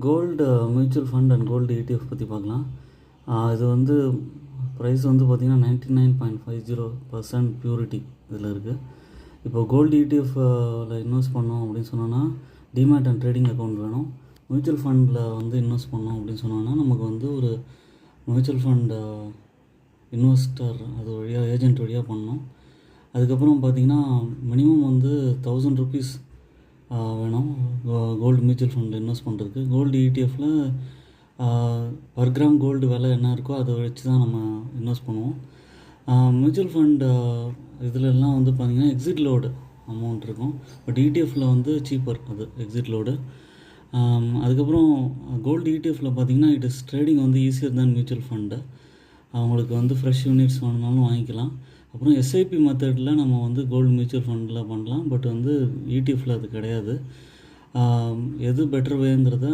Gold mutual fund and gold ETF பற்றி பார்க்கலாம். இது வந்து ப்ரைஸ் வந்து பார்த்திங்கன்னா 99.50% ப்யூரிட்டி இதில் இருக்குது. இப்போ கோல்டு ETFல இன்வெஸ்ட் பண்ணோம் அப்படின்னு சொன்னோன்னா டிமேட் அண்ட் ட்ரேடிங் அக்கௌண்ட் வேணும். மியூச்சுவல் ஃபண்டில் வந்து இன்வெஸ்ட் பண்ணோம் அப்படின்னு சொன்னோன்னா நமக்கு வந்து ஒரு மியூச்சுவல் ஃபண்ட் இன்வெஸ்டர் அது வழியாக ஏஜென்ட் வழியாக பண்ணணும். அதுக்கப்புறம் பார்த்திங்கன்னா மினிமம் வந்து 1000 ருபீஸ் வேணும் கோல்டு மியூச்சுவல் ஃபண்டில் இன்வெஸ்ட் பண்ணுறதுக்கு. Gold ETF per gram gold விலை என்ன இருக்கோ அதை வச்சு தான் நம்ம இன்வெஸ்ட் பண்ணுவோம். மியூச்சுவல் ஃபண்ட் இதிலெல்லாம் வந்து பார்த்திங்கன்னா எக்ஸிட் லோடு அமௌண்ட் இருக்கும். பட் ETFல வந்து சீப்பர் அது எக்ஸிட் லோடு. அதுக்கப்புறம் கோல்டு ETFல பார்த்திங்கன்னா இட் இஸ் ட்ரேடிங் வந்து ஈஸியர் தான் மியூச்சுவல் ஃபண்டு. அவங்களுக்கு வந்து ஃப்ரெஷ் யூனிட்ஸ் வேணுனாலும் வாங்கிக்கலாம். அப்புறம் SIP மெத்தடில் நம்ம வந்து கோல்டு மியூச்சுவல் ஃபண்டில் பண்ணலாம். பட் வந்து ETFல அது கிடையாது. எது பெட்டர் வேங்கிறத